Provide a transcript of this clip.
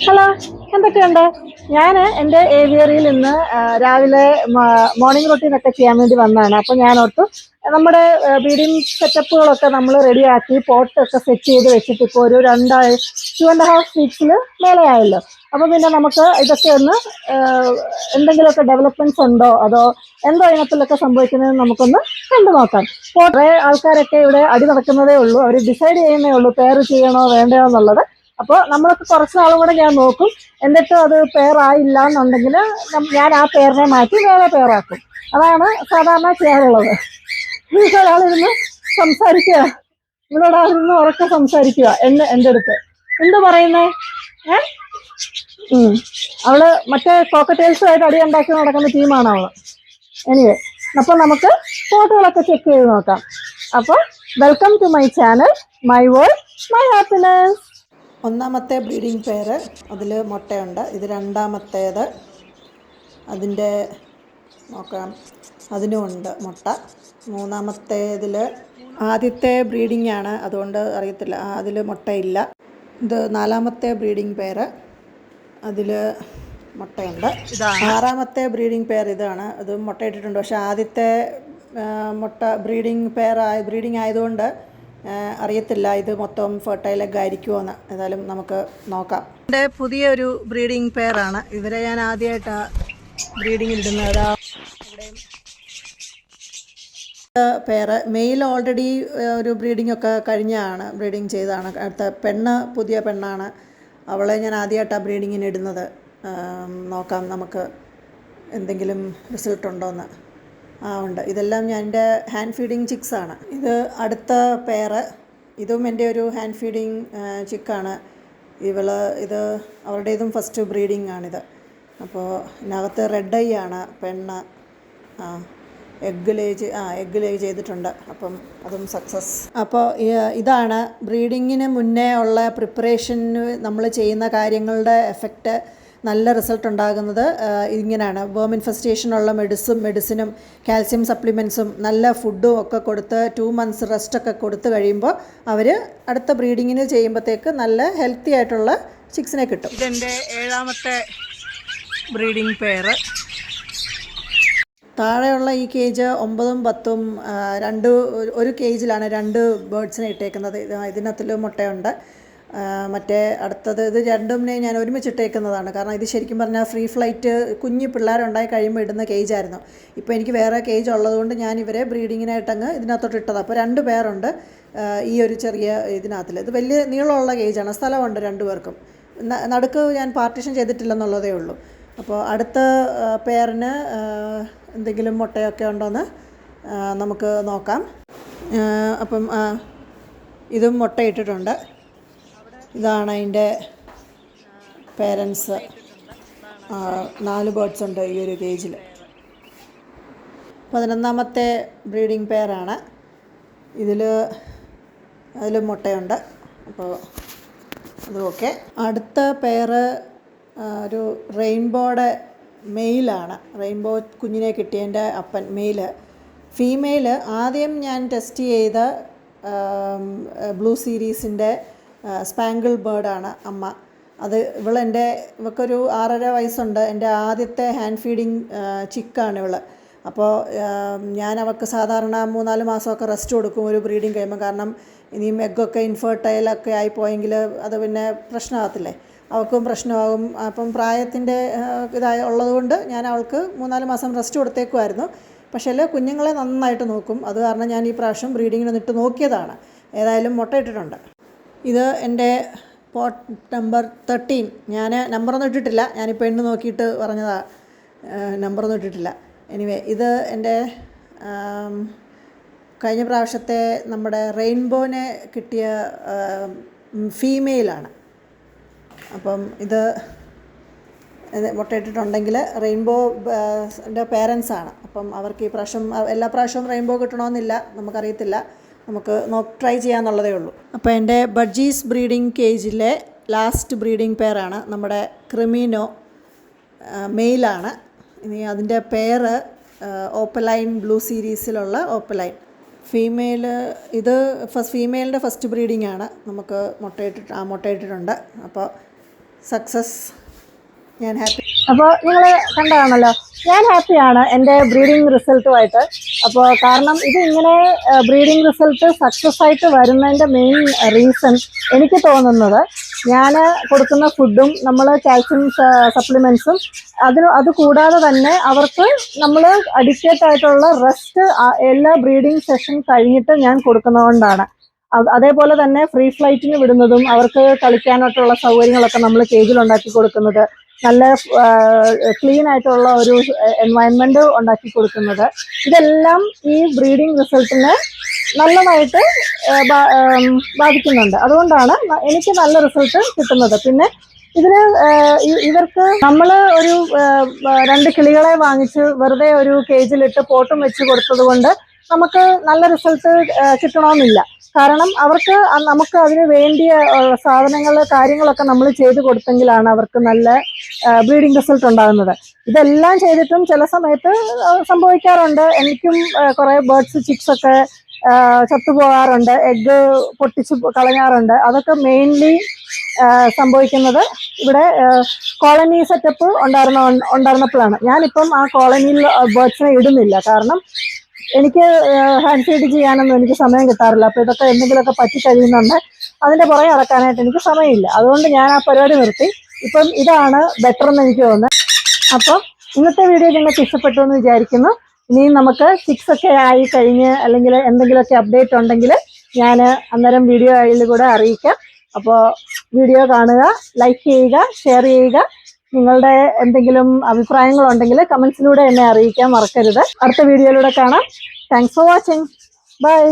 Hello, എന്തൊക്കെയുണ്ട്? ഞാൻ എൻ്റെ ഏവിയറിയിൽ ഇന്ന് രാവിലെ മോർണിംഗ് റൊട്ടീനൊക്കെ ചെയ്യാൻ വേണ്ടി വന്നതാണ്. അപ്പോൾ ഞാൻ ഓർത്തു നമ്മുടെ ബ്രീഡിംഗ് സെറ്റപ്പുകളൊക്കെ നമ്മൾ റെഡിയാക്കി പോട്ടൊക്കെ സെറ്റ് ചെയ്ത് വെച്ചിട്ട് ഇപ്പോൾ ഒരു 2.5 വീക്സിൽ മേലെയായല്ലോ. അപ്പോൾ പിന്നെ നമുക്ക് ഇതൊക്കെ ഒന്ന് എന്തെങ്കിലുമൊക്കെ ഡെവലപ്മെൻറ്റ്സ് ഉണ്ടോ അതോ എന്തോ ഇനത്തിലൊക്കെ സംഭവിക്കുന്നതെന്ന് നമുക്കൊന്ന് കണ്ടു നോക്കാം. കുറേ ആൾക്കാരൊക്കെ ഇവിടെ അടി നടക്കുന്നതേ ഉള്ളൂ, അവർ ഡിസൈഡ് ചെയ്യുന്നേ ഉള്ളൂ പെയർ ചെയ്യണോ വേണ്ടയോ എന്നുള്ളത്. അപ്പോൾ നമ്മളൊക്കെ കുറച്ച് നാളും കൂടെ ഞാൻ നോക്കും, എന്നിട്ടും അത് പെയറായില്ല എന്നുണ്ടെങ്കിൽ ഞാൻ ആ പെയറിനെ മാറ്റി വേറെ പെയറാക്കും. അതാണ് സാധാരണ ചെയ്യാറുള്ളത്. ഒരാളിരുന്ന് സംസാരിക്കുക, ഇവളോടാളിരുന്ന് ഉറക്കെ സംസാരിക്കുക എൻ്റെ അടുത്ത്. എന്ത് പറയുന്നേ? ഏ അവള് മറ്റേ കോക്കറ്റെയിൽസുമായിട്ട് അടി ഉണ്ടാക്കി നടക്കുന്ന ടീമാണ് അവള്. എനിവേ, അപ്പോൾ നമുക്ക് ഫോട്ടോകളൊക്കെ ചെക്ക് ചെയ്ത് നോക്കാം. അപ്പോൾ welcome to my channel, my world my happiness. ഒന്നാമത്തെ ബ്രീഡിംഗ് പെയർ, അതിൽ മുട്ടയുണ്ട്. ഇത് രണ്ടാമത്തേത്, അതിൻ്റെ നോക്കാം, അതിനുമുണ്ട് മുട്ട. മൂന്നാമത്തേതിൽ ആദ്യത്തെ ബ്രീഡിംഗ് ആണ്, അതുകൊണ്ട് അറിയത്തില്ല, അതിൽ മുട്ടയില്ല. ഇത് നാലാമത്തെ ബ്രീഡിംഗ് പെയർ, അതിൽ മുട്ടയുണ്ട്. ആറാമത്തെ ബ്രീഡിംഗ് പെയർ ഇതാണ്, അത് മുട്ടയിട്ടിട്ടുണ്ട്. പക്ഷേ ആദ്യത്തെ മുട്ട ബ്രീഡിംഗ് ആയതുകൊണ്ട് അറിയത്തില്ല ഇത് മൊത്തം ഫെർട്ടൈൽ എഗ് ആയിരിക്കുമോ. ഏതായാലും നമുക്ക് നോക്കാം. എൻ്റെ പുതിയൊരു ബ്രീഡിംഗ് പെയറാണ്. ഇവരെ ഞാൻ ആദ്യമായിട്ടാണ് ബ്രീഡിങ്ങിൽ ഇടുന്നത്. പെയർ മെയിൽ ഓൾറെഡി ഒരു ബ്രീഡിംഗ് ഒക്കെ കഴിഞ്ഞാണ്, ബ്രീഡിങ് ചെയ്തതാണ്. അടുത്ത പുതിയ പെണ്ണാണ്. അവളെ ഞാൻ ആദ്യമായിട്ടാണ് ബ്രീഡിങ്ങിന് ഇടുന്നത്. നോക്കാം നമുക്ക് എന്തെങ്കിലും റിസൾട്ട് ഉണ്ടോയെന്ന്. ഉണ്ട്. ഇതെല്ലാം ഞാൻ എൻ്റെ ഹാൻഡ് ഫീഡിങ് ചിക്സാണ്. ഇത് അടുത്ത പെയർ, ഇതും എൻ്റെ ഒരു ഹാൻഡ് ഫീഡിങ് ചിക്കാണ്. ഇത് അവരുടേതും ഫസ്റ്റ് ബ്രീഡിങ് ആണിത്. അപ്പോൾ ഇതിനകത്ത് റെഡ് ഐ ആണ് പെണ്ണ്. എഗ്ഗ് ലേ ചെയ്തിട്ടുണ്ട്. അപ്പം അതും സക്സസ്. അപ്പോൾ ഇതാണ് ബ്രീഡിങ്ങിന് മുന്നേ ഉള്ള പ്രിപ്പറേഷന് നമ്മൾ ചെയ്യുന്ന കാര്യങ്ങളുടെ എഫക്റ്റ്. നല്ല റിസൾട്ട് ഉണ്ടാകുന്നത് ഇങ്ങനെയാണ്. വേം ഇൻഫെസ്റ്റേഷനുള്ള മെഡിസിനും കാൽസ്യം സപ്ലിമെൻറ്റ്സും നല്ല ഫുഡും ഒക്കെ കൊടുത്ത് 2 months റെസ്റ്റൊക്കെ കൊടുത്ത് കഴിയുമ്പോൾ അവർ അടുത്ത ബ്രീഡിങ്ങിന് ചെയ്യുമ്പോഴത്തേക്ക് നല്ല ഹെൽത്തി ആയിട്ടുള്ള ചിക്സിനെ കിട്ടും. ഇതെൻ്റെ 7ാമത്തെ ബ്രീഡിംഗ് പെയർ. താഴെയുള്ള ഈ കേജ് 9ഉം 10ഉം ഒരു കേജിലാണ് 2 ബേർഡ്സിനെ ഇട്ടേക്കുന്നത്. ഇതിനകത്തിൽ മുട്ടയുണ്ട്. മറ്റേ അടുത്തത്, ഇത് രണ്ടും ഞാൻ ഒരുമിച്ചിട്ടേക്കുന്നതാണ്. കാരണം ഇത് ശരിക്കും പറഞ്ഞാൽ ഫ്രീ ഫ്ലൈറ്റ് കുഞ്ഞു പിള്ളേരുണ്ടായി കഴിയുമ്പോൾ ഇടുന്ന കേജായിരുന്നു. ഇപ്പോൾ എനിക്ക് വേറെ കേജ് ഉള്ളതുകൊണ്ട് ഞാൻ ഇവരെ ബ്രീഡിങ്ങിനായിട്ടങ്ങ് ഇതിനകത്തോട്ട് ഇട്ടതാണ്. അപ്പോൾ 2 പേരുണ്ട് ഈ ഒരു ചെറിയ ഇതിനകത്തിൽ. ഇത് വലിയ നീളമുള്ള കേജാണ്, സ്ഥലമുണ്ട് 2 പേർക്കും. നടുക്ക് ഞാൻ പാർട്ടീഷൻ ചെയ്തിട്ടില്ലെന്നുള്ളതേ ഉള്ളൂ. അപ്പോൾ അടുത്ത പെയറിന് എന്തെങ്കിലും മുട്ടയൊക്കെ ഉണ്ടോയെന്ന് നമുക്ക് നോക്കാം. അപ്പം ഇതും മുട്ടയിട്ടിട്ടുണ്ട്. ഇതാണ് അതിൻ്റെ പേരൻസ്. 4 ബേർഡ്സ് ഉണ്ട് ഈ ഒരു കേജിൽ. 11ാമത്തെ ബ്രീഡിംഗ് പെയറാണ്. അതിൽ മുട്ടയുണ്ട്. അപ്പോൾ അതും ഓക്കെ. അടുത്ത പെയർ ഒരു റെയിൻബോയുടെ മെയിലാണ്. റെയിൻബോ കുഞ്ഞിനെ കിട്ടിയതിൻ്റെ അപ്പൻ മെയില്. ഫീമെയിൽ ആദ്യം ഞാൻ ടെസ്റ്റ് ചെയ്ത ബ്ലൂ സീരീസിൻ്റെ സ്പാങ്കിൾ ബേർഡാണ് അമ്മ. ഇവൾക്കൊരു 6.5 വയസ്സുണ്ട്. എൻ്റെ ആദ്യത്തെ ഹാൻഡ് ഫീഡിങ് ചിക്കാണ് ഇവൾ. അപ്പോൾ ഞാൻ അവൾക്ക് സാധാരണ 3-4 മാസമൊക്കെ റെസ്റ്റ് കൊടുക്കും ഒരു ബ്രീഡിങ് കഴിയുമ്പോൾ. കാരണം ഇനിയും എഗ്ഗൊക്കെ ഇൻഫെർട്ടൈലൊക്കെ ആയിപ്പോയെങ്കിൽ അത് പിന്നെ പ്രശ്നമാകത്തില്ലേ, അവൾക്കും പ്രശ്നമാകും. അപ്പം പ്രായത്തിൻ്റെ ഉള്ളതുകൊണ്ട് ഞാൻ അവൾക്ക് 3-4 മാസം റെസ്റ്റ് കൊടുത്തേക്കുമായിരുന്നു. പക്ഷേ കുഞ്ഞുങ്ങളെ നന്നായിട്ട് നോക്കും. അത് കാരണം ഞാൻ ഈ പ്രാവശ്യം ബ്രീഡിങ്ങിന് ഇട്ട് നോക്കിയതാണ്. ഏതായാലും മുട്ടയിട്ടിട്ടുണ്ട്. ഇത് എൻ്റെ പോട്ട് നമ്പർ 13. ഞാൻ നമ്പറൊന്നും ഇട്ടിട്ടില്ല, ഞാനിപ്പോൾ എണ്ണ നോക്കിയിട്ട് പറഞ്ഞതാണ്, നമ്പറൊന്നും ഇട്ടിട്ടില്ല. എനിവേ, ഇത് എൻ്റെ കഴിഞ്ഞ പ്രാവശ്യത്തെ നമ്മുടെ റെയിൻബോനെ കിട്ടിയ ഫീമെയിലാണ്. അപ്പം ഇത് മുട്ടയിട്ടിട്ടുണ്ടെങ്കിൽ റെയിൻബോൻ്റെ പേരൻസാണ്. അപ്പം അവർക്ക് ഈ പ്രാവശ്യം എല്ലാ പ്രാവശ്യവും റെയിൻബോ കിട്ടണമെന്നില്ല, നമുക്കറിയത്തില്ല. നമുക്ക് ട്രൈ ചെയ്യാമെന്നുള്ളതേ ഉള്ളൂ. അപ്പോൾ എൻ്റെ ബഡ്ജീസ് ബ്രീഡിംഗ് കേജിലെ ലാസ്റ്റ് ബ്രീഡിംഗ് പെയറാണ് നമ്മുടെ ക്രിമീനോ. മെയിലാണ്. ഇനി അതിൻ്റെ പെയർ ഓപ്പലൈൻ ബ്ലൂ സീരീസിലുള്ള ഓപ്പലൈൻ. ഫീമെയിലിൻ്റെ ഫസ്റ്റ് ബ്രീഡിംഗ് ആണ്. നമുക്ക് മുട്ടയിട്ടിട്ടുണ്ട്. അപ്പോൾ സക്സസ്. ഞാൻ ഹാപ്പി. അപ്പോൾ നിങ്ങൾ കണ്ടതാണല്ലോ, ഞാൻ ഹാപ്പിയാണ് എൻ്റെ ബ്രീഡിംഗ് റിസൾട്ടുമായിട്ട്. അപ്പോൾ കാരണം ഇത് ഇങ്ങനെ ബ്രീഡിംഗ് റിസൾട്ട് സക്സസ് ആയിട്ട് വരുന്നതിൻ്റെ മെയിൻ റീസൺ എനിക്ക് തോന്നുന്നത്, ഞാൻ കൊടുക്കുന്ന ഫുഡും നമ്മൾ കാൽസ്യം സപ്ലിമെൻസും അത് കൂടാതെ തന്നെ അവർക്ക് നമ്മൾ അഡിക്വേറ്റ് ആയിട്ടുള്ള റെസ്റ്റ് എല്ലാ ബ്രീഡിംഗ് സെഷൻ കഴിഞ്ഞിട്ട് ഞാൻ കൊടുക്കുന്നതുകൊണ്ടാണ്. അതേപോലെ തന്നെ ഫ്രീ ഫ്ലൈറ്റിന് വിടുന്നതും അവർക്ക് കളിക്കാനായിട്ടുള്ള സൗകര്യങ്ങളൊക്കെ നമ്മൾ കേജിൽ ഉണ്ടാക്കി കൊടുക്കുന്നത്, നല്ല ക്ലീൻ ആയിട്ടുള്ള ഒരു എൻവയൺമെന്റ് ഉണ്ടാക്കി കൊടുക്കുന്നത്, ഇതെല്ലാം ഈ ബ്രീഡിംഗ് റിസൾട്ടിനെ നല്ലതായിട്ട് ബാധിക്കുന്നുണ്ട്. അതുകൊണ്ടാണ് എനിക്ക് നല്ല റിസൾട്ട് കിട്ടുന്നത്. പിന്നെ ഇതിന് ഇവർക്ക് നമ്മൾ ഒരു 2 കിളികളെ വാങ്ങിച്ച് വെറുതെ ഒരു കേജിലിട്ട് പോട്ടും വെച്ച് കൊടുത്തത് കൊണ്ട് നമുക്ക് നല്ല റിസൾട്ട് കിട്ടണമെന്നില്ല. കാരണം അവർക്ക് നമുക്ക് അതിന് വേണ്ടിയ സാധനങ്ങൾ കാര്യങ്ങളൊക്കെ നമ്മൾ ചെയ്ത് കൊടുത്തെങ്കിലാണ് അവർക്ക് നല്ല ബ്രീഡിംഗ് റിസൾട്ട് ഉണ്ടാകുന്നത്. ഇതെല്ലാം ചെയ്തിട്ടും ചില സമയത്ത് സംഭവിക്കാറുണ്ട്. എനിക്കും കുറേ ബേർഡ്സ് ചിക്സൊക്കെ ചത്തുപോകാറുണ്ട്, എഗ്ഗ് പൊട്ടിച്ച് കളയാറുണ്ട്. അതൊക്കെ മെയിൻലി സംഭവിക്കുന്നത് ഇവിടെ കോളനി സെറ്റപ്പ് ഉണ്ടായിരുന്നപ്പോഴാണ്. ഞാനിപ്പം ആ കോളനിയിൽ ബേർഡ്സിനെ ഇടുന്നില്ല. കാരണം എനിക്ക് ഹാൻഡ് ഫീഡ് ചെയ്യാനൊന്നും എനിക്ക് സമയം കിട്ടാറില്ല. അപ്പോൾ ഇതൊക്കെ എന്തെങ്കിലുമൊക്കെ പറ്റിക്കഴിയുന്നുണ്ട്, അതിൻ്റെ പുറകെ നടക്കാനായിട്ട് എനിക്ക് സമയമില്ല. അതുകൊണ്ട് ഞാൻ ആ പരിപാടി നിർത്തി. ഇപ്പം ഇതാണ് ബെറ്റർ എന്ന് എനിക്ക് തോന്നുന്നത്. അപ്പം ഇന്നത്തെ വീഡിയോ നിങ്ങൾക്ക് ഇഷ്ടപ്പെട്ടു എന്ന് വിചാരിക്കുന്നു. ഇനിയും നമുക്ക് ചിക്സ് ഒക്കെ ആയി കഴിഞ്ഞ് അല്ലെങ്കിൽ എന്തെങ്കിലുമൊക്കെ അപ്ഡേറ്റ് ഉണ്ടെങ്കിൽ ഞാൻ അന്നേരം വീഡിയോ കൂടെ അറിയിക്കാം. അപ്പോൾ വീഡിയോ കാണുക, ലൈക്ക് ചെയ്യുക, ഷെയർ ചെയ്യുക. നിങ്ങളുടെ എന്തെങ്കിലും അഭിപ്രായങ്ങളുണ്ടെങ്കിൽ കമൻസിലൂടെ എന്നെ അറിയിക്കാൻ മറക്കരുത്. അടുത്ത വീഡിയോയിലൂടെ കാണാം. Thanks for watching. ബൈ.